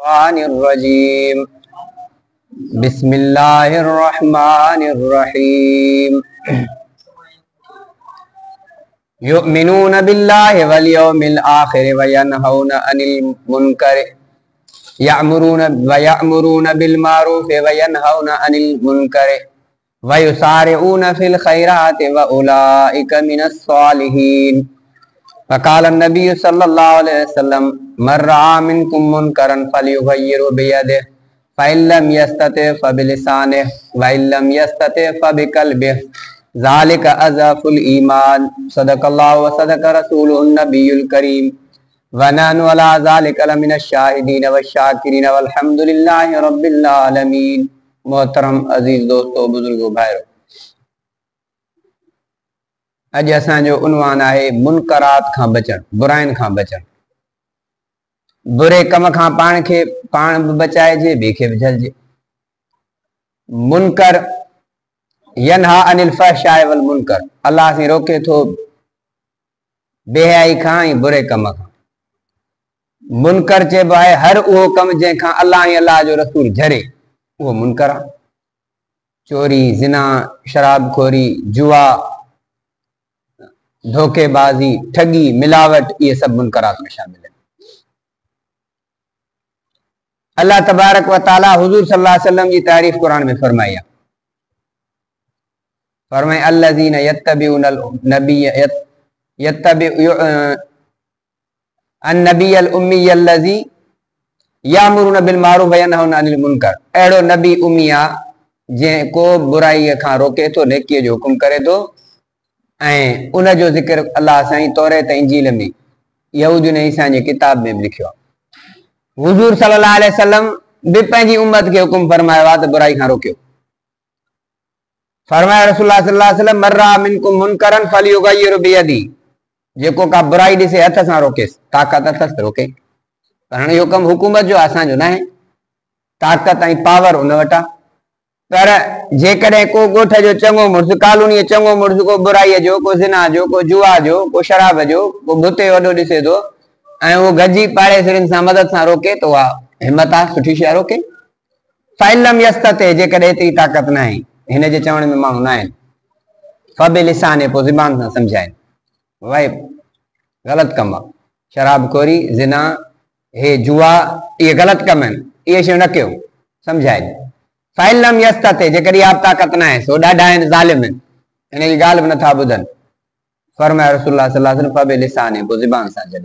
रजीम बिस्मिल्लाहिर्रहमानिर्रहीम युमिनून बिल्लाहि वल यौमिल आखिर व यनहौना अनिल मुनकर यअमुरून बिल मारूफ व यनहौना अनिल मुनकर व युसारिऊन फिल खैरात व उलाइका मिनस सालिहीन। फ़क़ाल नबी सल्लल्लाहु अलैहि वसल्लम मन रआ मिनकुम मुनकरन फलयुग़य्यिरहु बियदिहि फ़इन लम यस्तति फ़बिलिसानिहि व इन लम यस्तति फ़बिक़ल्बिहि ज़ालिका अज़अफ़ुल ईमान। सदक़ल्लाहु व सदक़ रसूलुहुन नबियुल करीम व नहनु अला ज़ालिका लमिनश शाहिदीन वश्शाकिरीन वल्हम्दुलिल्लाहि रब्बिल आलमीन। मोहतरम अजीज दोस्तों, बुजुर्गो, भाइयों, अज असांजो उन्वान है मुनकरात खां बचण, बुराइन खां बचण। बुरे कम खां पाण खे पाण भी बचाइजे, ॿिए खे बि झलजे। मुनकर यनहा अनिल फ़हशाइ वल मुनकर, अल्लाह से रोके थो बेहयाई खां ऐं बुरे कम खां। मुनकर चइबो आहे हर उहो कम जंहिंखां अल्लाह ऐं अल्लाह जो रसूल झरे, उहो मुनकर आहे। चोरी, ज़िना, शराबखोरी, जुआ, धोखेबाजी, ठगी, मिलावट, ये सब मुनकरात में शामिल है। अल्लाह तबारक व ताला हुजूर सल्लल्लाहु अलैहि वसल्लम की तारीफ कुरान में फरमाई, अल्लज़ीना यत्तबिऊनल अन्नबियल उम्मियल्लज़ी यामुरून बिल मारूफ व यनहौना अनिल मुनकर। अहिड़ो नबी उम्मिया जेको बुराई खां रोके थो, नेकीअ जो हुकुम करे थो, ऐं उन जो ज़िक्र अल्लाह साईं तौरेत इंजील में, यहूदी ने ईसा जे किताब में भी लिखियो। हुजूर सल्लल्लाहु अलैहि वसल्लम भी पंहिंजी उम्मत के हुकुम फरमायो आहे त बुराई खां रोकियो। फरमाया रसूलुल्लाह सल्लल्लाहु अलैहि वसल्लम मन रआ मिनकुम मुनकरन फलयुग़य्यिरहु बियदिहि, जेको का बुराई ॾिसे हथ सां रोकेसि, ताक़त अथसि रोके। पर इहो कमु हुकूमत जो असांजो न आहे, ताक़त ऐं पावर उन वटि आहे। पर जेकॾहिं को ॻोठ जो चङो मुड़ुस, कॉलोनी चङो मुड़ुस को बुराई जो, को ज़िना जो, को जुआ जो, को शराब जो, को भुते वॾो ॾिसे थो ऐं उहो गजी पाड़े सिरनि सां मदद सां रोके, त उहा हिम्मत आहे, सुठी शइ रोके। फ़इन लम यस्तति, जेकॾहिं एतिरी ताक़त न आहे, हिन जे चवण में माण्हू न आहिनि, फ़बिलिसानिहि, पोइ ज़ुबान सां सम्झाइनि। भाई ग़लति कमु आहे, शराबखोरी, ज़िना, हे जुआ, इहे ग़लति कम आहिनि, इहे शयूं न कयो, सम्झाइनि। फ़इन लम यस्तति, जेकॾहिं आप ताक़त न आहे, सो ॾाढा आहिनि ज़ालिम आहिनि, हिन जी ॻाल्हि बि नथा ॿुधनि। फरमाया रसूलुल्लाह सल्लल्लाहु अलैहि वसल्लम फ़बिलिसानिहि, पोइ ज़ुबान सां जॾे।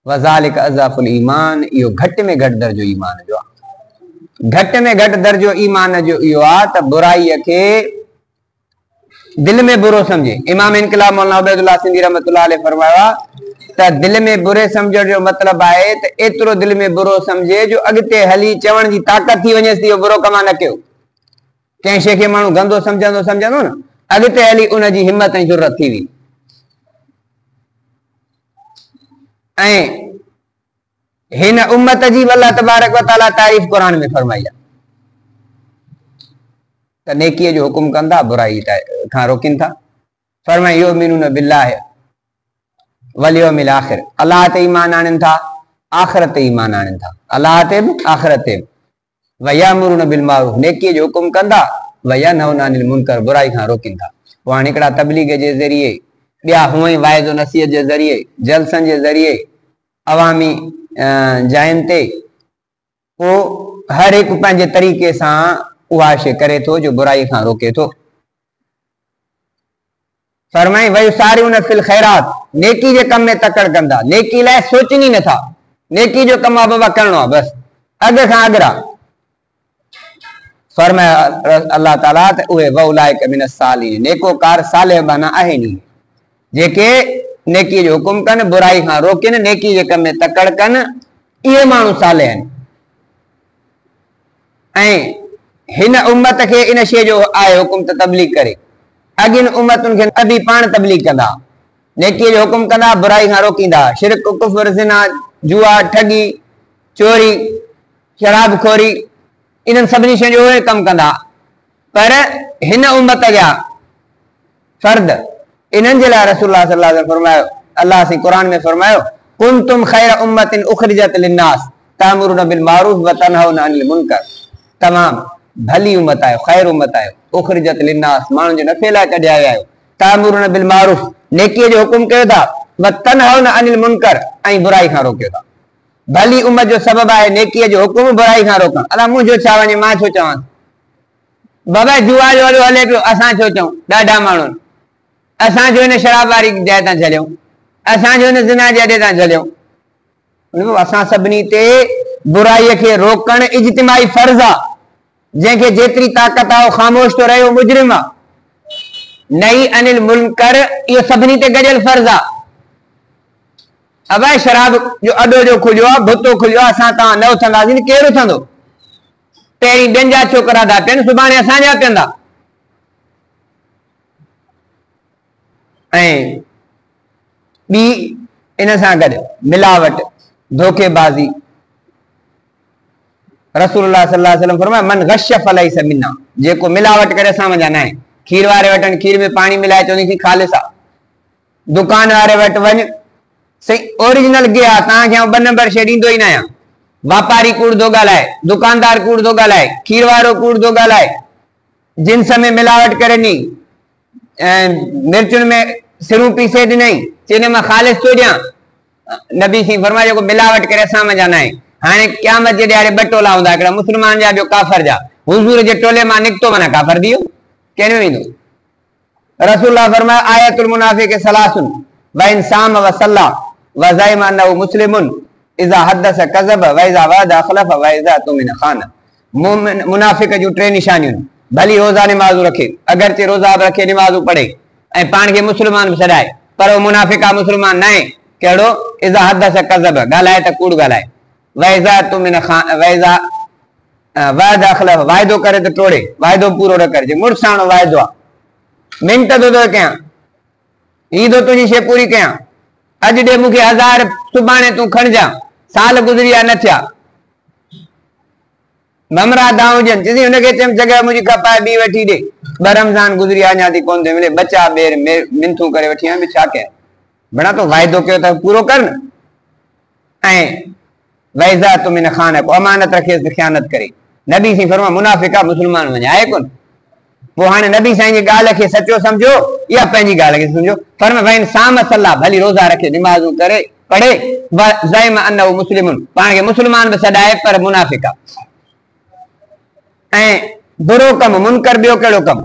वज़ालिका अज़अफ़ुल ईमान, इहो घटि में घटि दर्जो ईमान जो आहे। घटि में घटि दर्जो ईमान जो इहो आहे त बुराईअ खे दिल में बुरो समझे। इमाम इनकलाब मौलाना उबैदुल्लाह सिंधी रहमतुल्लाह अलैह फरमायो आहे त दिल में बुरे समझण जो मतिलबु आहे त एतिरो दिल में बुरो समझे जो अॻिते हली चवण जी ताक़त थी वञेसि, इहो बुरो कम न कयो। कंहिं शइ खे माण्हू गंदो समझंदो न, अॻिते हली उन जी हिम्मत ऐं ज़रूरत थी वेंदी। ऐं हिन उम्मत जी अल्लाह तबारक व तआला तारीफ़ कुरान में फरमाई आहे त नेकीअ जो हुकुम कंदा, बुराई खां रोकिन था। फरमाई युमिनून बिल्लाहि वल यौमिल आखिर, अल्लाह ते ईमान आणनि था, आखिरत ते ईमान आणनि था, अल्लाह ते बि आखिरत ते बि। व यामुरून बिल मारूफ, नेकीअ जो हुकुम कंदा, व यनहौना अनिल मुनकर, बुराई खां रोकिन था। पोइ हाणे हिकिड़ा तबलीग जे ज़रिए, ॿिया हूअं ई वाइज़ो नसीहत जे ज़रिए, जलसनि जे ज़रिए, अवामी जायुनि ते, पोइ हर हिकु पंहिंजे तरीक़े सां उहा शइ करे थो जो बुराई खां रोके थो। फरमाई वयुसारिऊन फिल खैरात, नेकी जे कम में तकड़ कंदा, नेकी लाइ सोचनी नथा, नेकी जो कम आहे बाबा करणो आहे, बसि अॻु खां अॻरा। फरमाया अल्लाह ताला त उहे वउलाइका मिनस सालिहीन, नेकोकार सालिह बाना आहिनि, जेके नेकी जो हुकुम कनि, बुराई खां रोकनि, नेकी जे कम में तकड़ कनि, इहे माण्हू सालिह आहिनि। ऐं हिन उम्मत खे इन शइ जो आहे हुकुम त तबलीग करे। अॻिन उम्मतुनि खे नबी पाण तबलीग कंदा, नेकीअ जो हुकुम कंदा, बुराई खां रोकींदा, शिरक, कुफ्र, ज़िना, जुआ, ठगी, चोरी, शराबखोरी, इन्हनि सभिनी शयुनि जो उहे कमु कंदा। पर हिन उम्मत जा फर्द, इन्हनि जे लाइ रसूलुल्लाह सल्लल्लाहु अलैहि वसल्लम फरमायो, अल्लाह से कुरान में फरमायो, कुंतुम खैर उम्मतिन उखरिजत लिन्नास, तामुरुन बिल मारूफ व तनहौना अनिल मुनकर। तमाम भली उम्मत आयो, खैर उम्मत आयो, उखरिजत लिन्नास, माण्हुनि जे नफ़े लाइ कढिया विया आहियो। तामुरुन बिल मारूफ, नेकीअ जो हुकुम कयो था, व तनहौना अनिल मुनकर, ऐं बुराई खां रोकियो था। भली उम्मत जो सबब आहे नेकीअ जो हुकुम, बुराई खां रोकण। अला मुंहिंजो छा वञे, मां छो चवां? बाबा जुआ जो हलो हले पियो, असां छो चऊं? ॾाढा माण्हू असां जो हिन शराब वारी जाइ तां झलियूं, असां जो हिन ज़िना जे अॾे तां झलियूं। असां सभिनी ते बुराईअ खे रोकण इज्तिमाई फर्ज़ आहे। जंहिंखे जेतिरी ताक़त आहे ख़ामोश तो रहे, मुजरिम आहे। नई अनिल मुनकर, इहो सभिनी ते गॾियल फर्ज़ आहे। अबाए शराब जो अॾो जो खुलियो आहे, भुतो खुलियो आहे, असां तव्हां न उथंदासीं, केरु उथंदो? पहिरीं ॿियनि जा छोकिरा था पियनि, सुभाणे असांजा पीअंदा। ऐं ॿी इन सां गॾु मिलावट, धोखेबाज़ी। रसूलुल्लाह सल्लल्लाहु अलैहि वसल्लम फरमाया, मन गश फलैस मिन्ना, जेको मिलावट करे असां वञा न आहे। खीर वारे वटि खीर में पाणी मिलाए चवंदी ख़ालिस आहे। दुकान वारे वटि वञ, सही ओरिजिनल गे आहे, तव्हांखे आउं 2 नंबर शइ ॾींदो ई न आहियां। वापारी कूड़ थो ॻाल्हाए, दुकानदार कूड़ थो ॻाल्हाए, खीर वारो कूड़ थो ॻाल्हाए, जिन्स में मिलावट करे नी, मिर्चुनि में सिरूं पीसे ॾिनई, चइने मां ख़ालिस थो ॾियां। नबी सी फरमाया, जेको मिलावट करे असां वञा न आहे। हाणे क़यामत जे ॾियारे 2 टोला हूंदा, हिकिड़ा मुस्लमान जा, ॿियो काफ़र जा। हुज़ूर जे टोले मां निकितो, माना काफ़र थी वियो, केॾो ईंदो? रसूलुल्लाह फरमाया, आयतुल मुनाफ़िक़ सलासुन व इन साम व सल्ला व ज़ाइम अन्नहु मुस्लिमुन इज़ा हदस कज़ब व इज़ा वादा अख़लफ व इज़ा तुमिन खान। मुनाफ़िक़ जूं 3 निशानियूं, भली रोज़ा निमाज़ू रखे, अगरचे रोज़ा बि रखे, निमाज़ू पढ़े, ऐं पाण खे मुस्लमान बि सॾाए, पर वो मुनाफ़िक़ आहे, मुस्लमान न आहे। कहिड़ो? इज़ा हदस कज़ब, ॻाल्हाए त कूड़ ॻाल्हाए, व इज़ा तुमिन खान, व इज़ा वादा अख़लफ, वाइदो करे त टोड़े, वाइदो पूरो न करे। मुड़साणो वाइदो आहे, मिंट थो कयां, हीअ थो तुंहिंजी शइ पूरी कयां, अॼु ॾे मूंखे 1000, सुभाणे तूं खणिजां, साल गुज़री विया न थिया। ममरा दाऊं हुजनि, चई हुनखे चयमि जॻह मुंहिंजी खपाए, ॿी वठी ॾे, 2 रमज़ान गुज़री विया, अञा थी कोन थी मिले, बचा ॿेर मिंथूं करे वठी आया, छा कयां? बणा तो वाइदो कयो त पूरो कर न। ऐं वैज़ा तुमिन खान, को अमानत रखेसि त ख़यानत करे। नबी सी फरमा मुनाफ़िक़ आहे, मुस्लमान वञे आहे कोन। पोइ हाणे नबी साईं जी ॻाल्हि खे सचो सम्झो या पंहिंजी ॻाल्हि खे सम्झो। फरमा वैन साम सल्ला, भली रोज़ा रखे, निमाज़ू करे, पढ़े, व ज़ाइम अन्नहु मुस्लिमुन, पाण खे मुस्लमान बि सॾाए, पर मुनाफ़िक़ आहे। ऐं बुरो कम मुनकर, ॿियो कहिड़ो कम?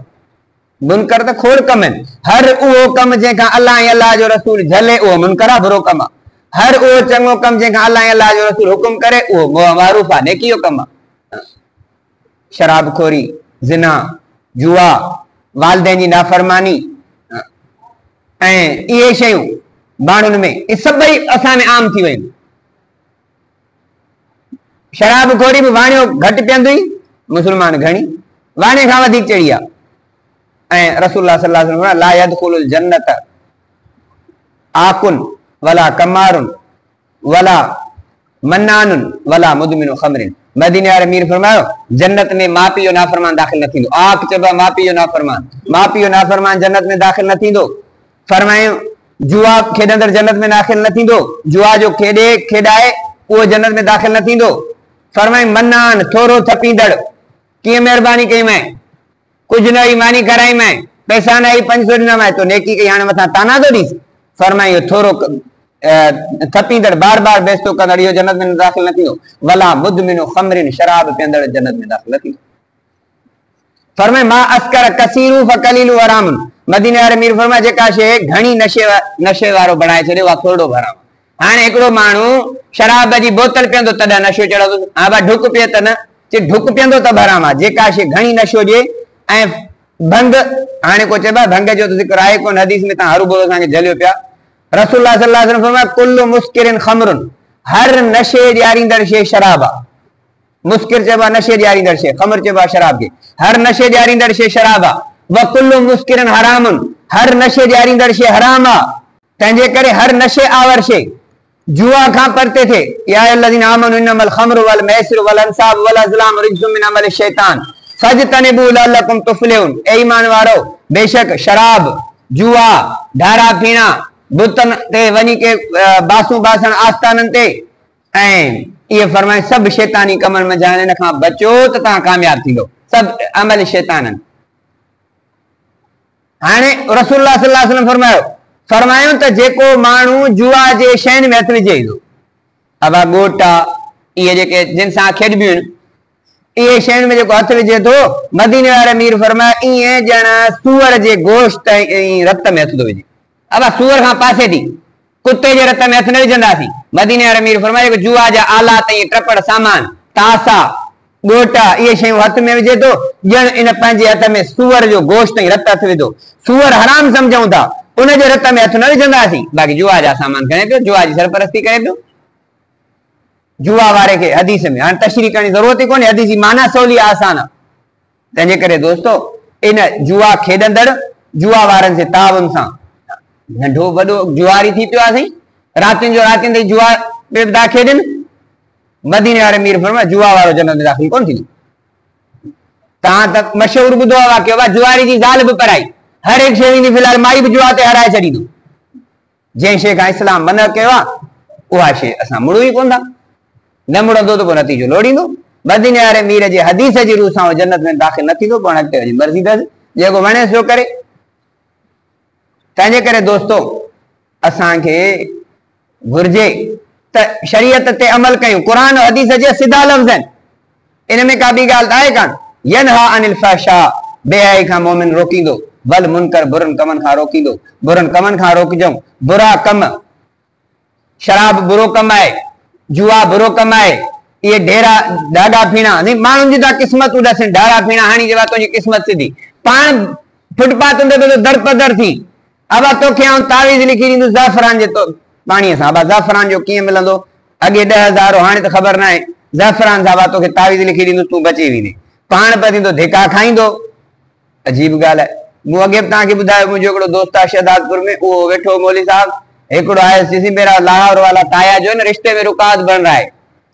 मुनकर त खोड़ कम आहिनि। हर उहो कम जंहिंखां अल्लाह ऐं अल्लाह जो रसूल झले, उहो मुनकर आहे, बुरो कम आहे। हर उहो चङो कम जंहिंखां अल्लाह ऐं अल्लाह जो रसूल हुकुम करे, उहो मारूफ आहे, नेकी जो कम आहे। शराब खोरी, ज़िना, जुआ, वालिदैन जी नाफ़रमानी, ऐं इहे शयूं माण्हुनि में, इहे सभई असां में आम थी वयूं। शराब खोरी बि वाणियो घटि पीअंदो, मुस्लमान घणी, वाणे खां वधीक चढ़ी आहे। ऐं रसूलुल्लाह सल्लल्लाहु अलैहि वसल्लम ला यदखुलुल जन्नत आकुन वला कमारुन वला मन्नानुन वला मुदमिनु खमरिन। मदीने वारे मीर फरमायो, जन्नत में माउ पीउ जो नाफ़रमान दाख़िल न थींदो। आक चइबो माउ पीउ जो नाफ़रमान, माउ पीउ जो नाफ़रमान जन्नत में दाख़िल न थींदो। फरमायो जुआ खेॾंदड़ जन्नत में दाख़िल न थींदो, जुआ जो खेॾाए उहो जन्नत में दाख़िल न थींदो। फरमायो मन्नान, थोरो थपींदड़, कीअं महिरबानी कई मैं, कुझु न मानी कराई मैं, पैसा न आई 500 ॾिना मैं, तो नेकी कई, हाणे मथां ताना थो ॾीस। फरमायो थोरो थपींदड़, बार बार बेइज्जतो कंदड़, इहो जन्नत में दाख़िल न थींदो। वला मुदमिनु खमरिन, शराब पीअंदड़ जन्नत में दाख़िल न थींदो। फरमाए मा अस्कर कसीरू फकलीलु हरामुन। मदीने वारे मीर फरमाए जेका शइ घणी नशे वारो बणाए छॾे, उहा थोरो हराम। हाणे हिकिड़ो माण्हू शराब जी बोतल पीअंदो तॾहिं नशो चढ़ंदो, हा भाई ढुक पीए त न, चे ढुक पीअंदो त हराम आहे। जेका शइ घणी नशो ॾिए, ऐं भंग, हाणे को चइबो आहे भंग जो त ज़िक्र आहे कोन हदीस में, तव्हां हरू भरू असांखे झलियो पिया। रसूलुल्लाह सल्लल्लाहु अलैहि वसल्लम फरमाया कुल्लु मुस्किरिन खमरुन, हर नशे ॾियारींदड़ शइ शराब आहे। मुस्किर चइबो आहे नशे ॾियारींदड़ शइ, खमर चइबो आहे शराब खे। हर नशे ॾियारींदड़ शइ शराब आहे। व कुल्लु मुस्किरिन हरामुन, हर नशे ॾियारींदड़ शइ हराम आहे। तंहिंजे करे हर नशे आवर शइ जुआ खां परते थे। या अल्लज़ीना आमनू इन्नमल खमरु वल मैसिरु वल अंसाब वल अज़लाम रिज्जुम मिन अमल शैतान फजतनिबू लअल्लकुम तुफ्लिहून। ए ईमान वारो, बेशक शराब, जुआ, ढारा पीना, बुतन ते वञी के बासूं बासण आस्थाननि ते, ऐं ये फरमाए सब शैतानी कमन में जाने न खां बचो तो ता कामयाब थींदो सब अमल शैतानन। हाने रसूलुल्लाह सल्लल्लाहु अलैहि वसल्लम फरमायो त जेको माण्हू जुआ जे शैन में हथ विझे थो अबा गोटा ये जेके जिन सां खेॾबियूं आहिनि ये शैन में जेको हथ विझे थो मदीने वारे अमीर फरमाया इएं ॼण सूअर जे गोश्त ऐं रत में हथ थो विझे। अबा सूअर खां पासे थी कुत्ते जे रत में हथ न विझंदासीं। मदीने वारे अमीर फरमाया जुआ जा आलात ऐं टपड़ सामान तासा गोटा ये शयूं हथ में विझे थो ॼण इन पंहिंजे हथ में सूअर जो गोश्त ऐं रत हथ विधो। सूअर हराम समझूं था उन जे रत में हथ न विझंदासीं बाक़ी जुआ जा सामान खणे पियो जुआ जी सरपरस्ती करे पियो जुआ वारे के हदीस में हाणे तशरीह करणी ज़रूरत ही कोन्हे हदीस जी माना सवली आसान आहे। तंहिंजे करे दोस्तो इन जुआ खेॾंदड़ जुआ वारनि जे ताउन सां नंढो वॾो जुआरी थी पियो आहे रातियुनि जो रातियुनि ताईं जुआ था खेॾनि। मदीने वारे अमीर फरमाया जुआ वारो जन्नत में दाख़िल कोन थींदो। तव्हां त मशहूर ॿुधो आहे वाक़ियो जुआरी जी ज़ाल बि पराई हर एक शइ ईंदी फिलहाल माई बि जुआ ते हराए छॾींदो। जंहिं शइ खां इस्लाम मना कयो आहे उहा शइ असां मुड़ूं ई कोन था न मुड़ंदो त पोइ नतीजो लोड़ींदो। मदीने वारे अमीर जे हदीस जी रूह सां जन्नत में दाख़िल न थींदो पाण अॻिते वञी मर्ज़ी अथसि जेको वणेसि पियो करे। तंहिंजे करे दोस्तो असांखे घुर्जे त शरीयत ते अमल कयूं। क़ुरान हदीस जे सिधा लफ़्ज़ आहिनि इन में का ॿी ॻाल्हि आहे कान। यनहा अनिल फहशा बेहयाई खां मोमिन रोकींदो बल मुनकर बुरनि कमनि खां रोकींदो बुरनि कमनि खां रोकजऊं। बुरा कम शराब बुरो कम आहे जुआ बुरो कम आहे ये ढेरा ॾाढा पीणा माण्हुनि जी था क़िस्मतूं ॾसनि ढारा पीणा हाणी जेवा तुंहिंजी क़िस्मत सिधी पाण फुटपाथ ते दर पदर थी। अब तोखे आउं तावीज़ लिखी ॾींदुसि ज़ाफ़रान जे पाणीअ सां। अब ज़ाफ़रान जो कीअं मिलंदो अॻे 10,000 हाणे त ख़बर न आहे। ज़ाफ़रान सां तोखे तावीज़ लिखी ॾींदुसि तूं बची वेंदे पाण पे थींदो धिका खाईंदो। अजीब ॻाल्हि आहे। मूं अॻे बि तव्हांखे ॿुधायो मुंहिंजो हिकिड़ो दोस्त आहे शहदादपुर में उहो वेठो मौली साहब हिकिड़ो आहे चीसी मेरा लाहौर वाला ताया जो है ना रिश्ते में रुकावट बन रहा है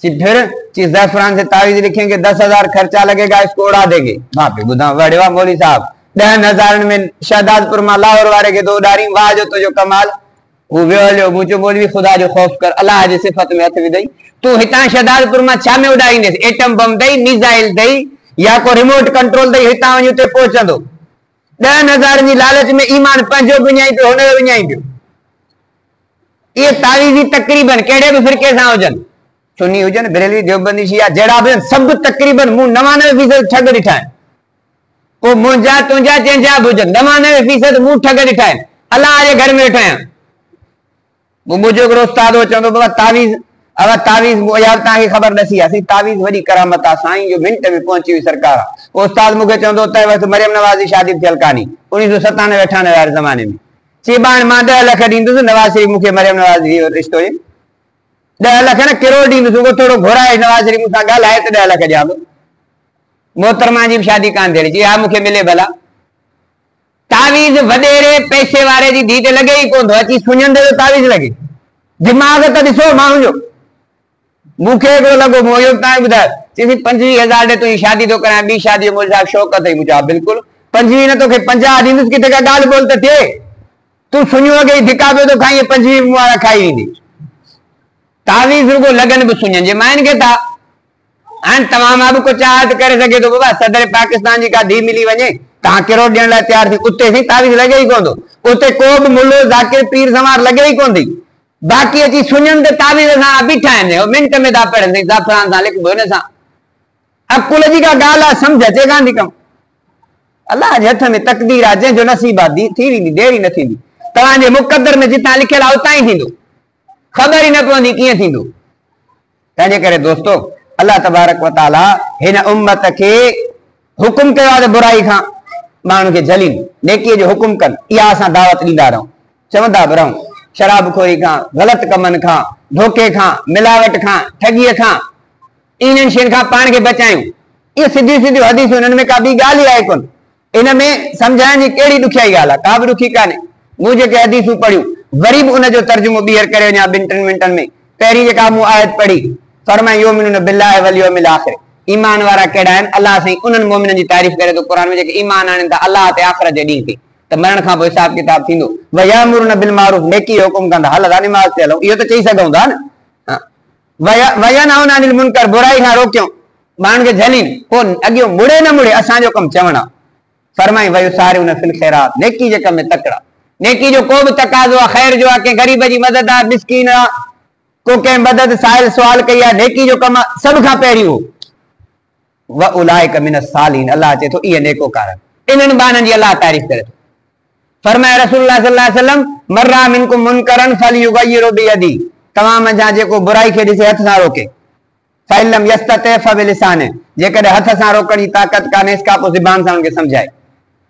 फिर चीज ज़ाफ़रान से तावीज़ लिखेंगे 10,000 खर्चा लगेगा इसको उड़ा देंगे। बाप रे ॿुधा वड़ेवा मौली साहब 10,000 में शहदादपुर में लाहौर वारे के दो उडारी वाह जो तुझो कमाल वो वियो मुझो मौलवी खुदा जो खौफ कर अल्लाह जी सिफत में हथ विधई तू हितां शहदादपुर में छा में उड़ाईंदेस एटम बम दई मिसाइल दई या को रिमोट कंट्रोल दई हितां वञी उते पहुचंदो। 10,000 जी लालच में ईमान पंहिंजो विञाई पियो हुन जो विञाई पियो। ये तावीज़ी तकरीबन कहिड़े बि फिरके सां हुजनि सुन्नी हुजनि बरेलवी देवबंदी शिया जहिड़ा बि सभु तकरीबन मूं 99% ठग ॾिठा आहिनि। पोइ मुंहिंजा तुंहिंजा जंहिंजा बि हुजनि 99% मूं ठग ॾिठा आहिनि। अलाह जे घर में वेठो आहियां। मुंहिंजो हिकिड़ो उस्ताद हो चवंदो बाबा तावीज़ अब तावीज़ यार तव्हांखे ख़बर नसी आहे तावीज़ वॾी करामत आहे साईं जो मिंट में पहुची हुई सरकार आहे। उस्ताद मूंखे चवंदो त वक़्तु मरियम नवाज़ जी शादी थियल कान्हे 1997-98 वारे ज़माने में चीबाण मां 10 लाख ॾींदुसि नवाज़ शरीफ़ मूंखे मरियम नवाज़ जी रिश्तो 10 लाख न करोड़ ॾींदुसि उहो थोरो घुराए नवाज़ शरीफ़ मूंसां ॻाल्हाए त 10 लाख ॾियां मोहतरमा जी बि शादी कान थियणी चई हा मूंखे मिले भला। तावीज़ वॾेरे पैसे वारे जी धीउ ते लॻे ई कोन थो अची सुञंदे जो तावीज़ लॻे दिमाग़ त ॾिसो माण्हू जो। मूंखे हिकिड़ो लॻो मूं इहो तव्हांखे ॿुधायो चई 25,000 ॾे तुंहिंजी शादी थो करां ॿी शादी मुंहिंजे साहिबु शौक़ अथई मुंहिंजा बिल्कुलु 25 न तोखे 50 ॾींदुसि किथे का ॻाल्हि ॿोल त थिए तूं सुञो अॻे धिका पियो थो खाई 25 मूं वारा खाई वेंदी। तावीज़ रुगो लगन बि सुञनि जे माइनि खे था हाणे तव्हां मां बि को चाहत करे सघे थो बाबा सदर पाकिस्तान जी का धीउ मिली वञे तव्हां करोड़ ॾियण लाइ तयारु थी उते साईं तावीज़ लॻे ई कोन थो उते को बि मुल्लो ज़ाकिर पीर समार लॻे ई कोन थी बाक़ी अची सुञनि त तावीज़ सां बीठा आहिनि मिंट में था पढ़नि साईं ज़ाफ़रान सां लिखबो हिन सां अकुल जी का ॻाल्हि आहे सम्झ अचे कान थी कमु। अलाह जे हथ में तक़दीर आहे जंहिंजो नसीब आहे थी वेंदी देरी न थींदी तव्हांजे मुक़दर में जितां लिखियल आहे उतां ई थींदो ख़बर ई न पवंदी कीअं थींदो। तंहिंजे करे दोस्तो अल्लाह तबारक व तआला हिन उम्मत खे हुकुम कयो आहे त बुराई खां माण्हू खे झलीन नेकीअ जो हुकुम कनि इहा असां दावत ॾींदा रहूं चवंदा बि रहूं शराबखोरी खां ग़लति कमनि खां धोखे खां मिलावट खां ठगीअ खां इन्हनि शयुनि खां पाण खे बचायूं। इहे सिधियूं सिधियूं हदीसूं हिननि में का ॿी ॻाल्हि ई आहे कोन इन में सम्झाइण जी कहिड़ी ॾुखियाई ॻाल्हि आहे का बि ॾुखी कान्हे। मूं जेके हदीसूं पढ़ियूं वरी बि उनजो तर्जुमो ॿीहर करे वञा 2-3 मिंटनि में पहिरीं जेका मूं आयत पढ़ी फरमाए युमिनून बिल्लाहि वल यौमिल आखिर ईमान वारा कहिड़ा आहिनि अल्लाह साईं उन्हनि मोमिननि जी तारीफ़ करे थो क़ुरान में जेके ईमान आणनि था अल्लाह ते आख़िरत जे ॾींहं ते त मरण खां पोइ हिसाब किताब थींदो वयामुरुन बिल मारूफ नेकी जो हुकुम कंदा हल नमाज़ ते हलूं इहो त चई सघूं था न वयनहूना अनिल मुनकर, बुराई खां रोकियो, माण्हुनि खे झलीन, पोइ अॻियो मुड़े न मुड़े असांजो कमु चवण आहे। फरमाई वयुसारिऊन फिल खैरात, नेकी जे कम में तकड़ा, नेकी जो को बि तकाज़ो आहे, ख़ैर जो आहे, कंहिं ग़रीब जी मदद आहे, मिस्कीन आहे, को कंहिं मदद साहिल सुवाल कई आहे, नेकी जो कम सभ खां पहिरीं हो। व उलाइक मिन सालिन, अल्लाह चए थो इहे नेकोकार, इन्हनि बाननि जी अल्लाह तारीफ़ करे थो। फरमाए रसूलुल्लाह सल्लल्लाहु अलैहि वसल्लम मर्रा मिनकुम मुनकरन फलयुगय्यिरु बियदी, तव्हां मंझां जेको बुराई खे ॾिसे हथ सां रोके, फइलम यस्तति फबिलिसाने, जेकॾहिं हथ सां रोकण जी ताक़त कान्हे खां पोइ ज़बान सां उनखे सम्झाए,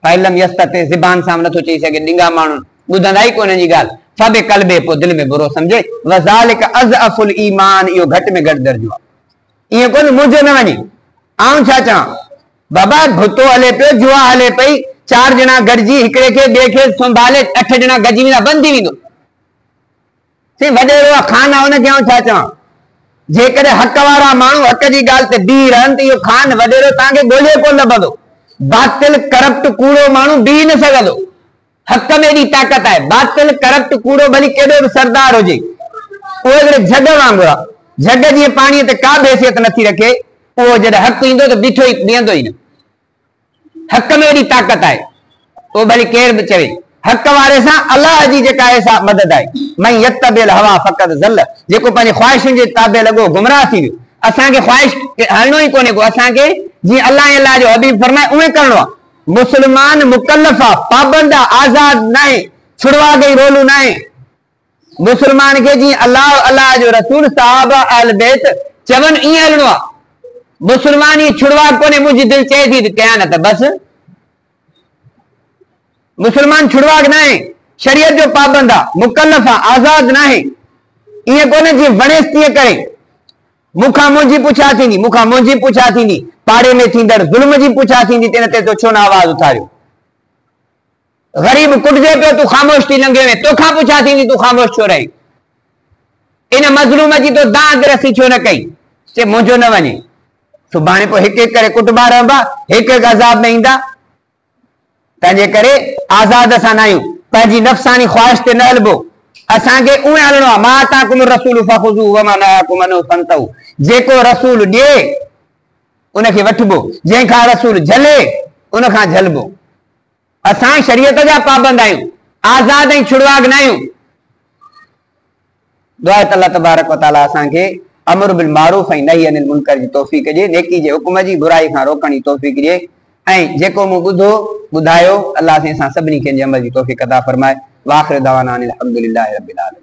फइलम यस्तति ज़बान सां नथो चई सघे, ॾिंगा माण्हू ॿुधंदा ई कोन जी ॻाल्हि, फबे कल्बे, पोइ दिलि में बुरो सम्झे, वज़ालिक अज़अफुल ईमान, इहो घटि में घटि दर्जो आहे। ईअं कोन मुंहिंजो न वञे, आऊं छा चवां, बाबा भुतो हले पियो, जुआ हले पई, 4 ॼणा गॾिजी हिकिड़े खे ॿिए खे संभाले 8 ॼणा गॾिजी वेंदा, बंदि थी वेंदो। वॾेरो खान आहे हुनखे आऊं छा चवां, जेकॾहिं हक़ वारा माण्हू हक़ जी ॻाल्हि ते बीह रहनि त इहो खान वॾेरो तव्हांखे ॻोल्हे कोन लभंदो। बातिल करप्ट कूड़ो माण्हू बीह न सघंदो, हक़ में एॾी ताक़त आहे। बातिल करप्ट कूड़ो भली केॾो बि सरदार हुजे, उहो हिकिड़े झग वांगुरु आहे, झग जीअं पाणीअ ते का बि हैसियत नथी रखे, उहो जॾहिं हक़ ईंदो त बीठो ई बीहंदो ई न। हक़ में एॾी ताक़त आहे, उहो भली केर बि चवे, हक़ वारे सां अल्लाह जी जेका आहे सा मदद आहे। मई यत्तबिल हवा फ़क़त ज़ल, जेको पंहिंजे ख़्वाहिशुनि जे ताबे लॻो गुमराह थी वियो। असांखे ख़्वाहिश हलणो ई कोन्हे को, असांखे जीअं अल्लाह जो हबीब फरमाए उहे करणो आहे। मुस्लमान मुकल्लफ आहे, पाबंद आहे, आज़ाद न आहे, छुड़वा गई रोलू न आहे। मुस्लमान खे जीअं अल्लाह जो रसूल सहाबा अहल बैत चवनि ईअं हलणो आहे। मुस्लमान ये छुड़वा कोने, मुझे दिल चाहे थी कया न, बस मुसलमान छुड़वा ना है, शरीयत जो पाबंद आ, मुकल्लफ आ, आजाद ना है। ये कोने जी वणेस तीअं करे, मुखा मुंहिंजी पुछा थींदी, मुखा मुंहिंजी पुछा थींदी, पाड़े में थींदड़ ज़ुल्म जी पुछा थींदी, तेन ते तो छो न आवाज़ उथारियो। गरीब कुटजे पियो, तू ख़ामोश थी लंघे वञे, तोखां पुछा थींदी, तू ख़ामोश छो रही। इन मज़लूम जी तो दांत रसी छो न कई, चे मुंहिंजो न वञे। सुभाणे पोइ हिकु हिकु करे कुटबा रहंदा, हिकु हिकु अज़ाब में ईंदा। तंहिंजे करे आज़ाद असां न आहियूं, पंहिंजी नफ़्सानी ख़्वाहिश ते न हलबो, असांखे उहे हलणो आहे। मा ताकुम रसूल फखुज़ू व मा नहाकुम अन्हु फंतहू, जेको रसूल ॾिए उनखे वठबो, जंहिंखां रसूल झले उनखां झलबो। असां शरीयत जा पाबंद आहियूं, आज़ाद ऐं छुड़वाग न आहियूं। दुआ आहे त अल्लाह तबारक व तआला असांखे अमर बिल मारूफ ऐं नही अनिल मुनकर जी तौफ़ीक़ ॾिए, नेकी जे हुक्म जी, बुराई खां रोकण जी तौफ़ीक़ ॾिए। ऐं जेको मूं ॿुधो ॿुधायो, अल्लाह से असां सभिनी खे अमल जी तौफ़ीक़ अता फरमाए। वाखिर दवाना अनिल हम्दुलिल्लाहि रब्बिल आलमीन।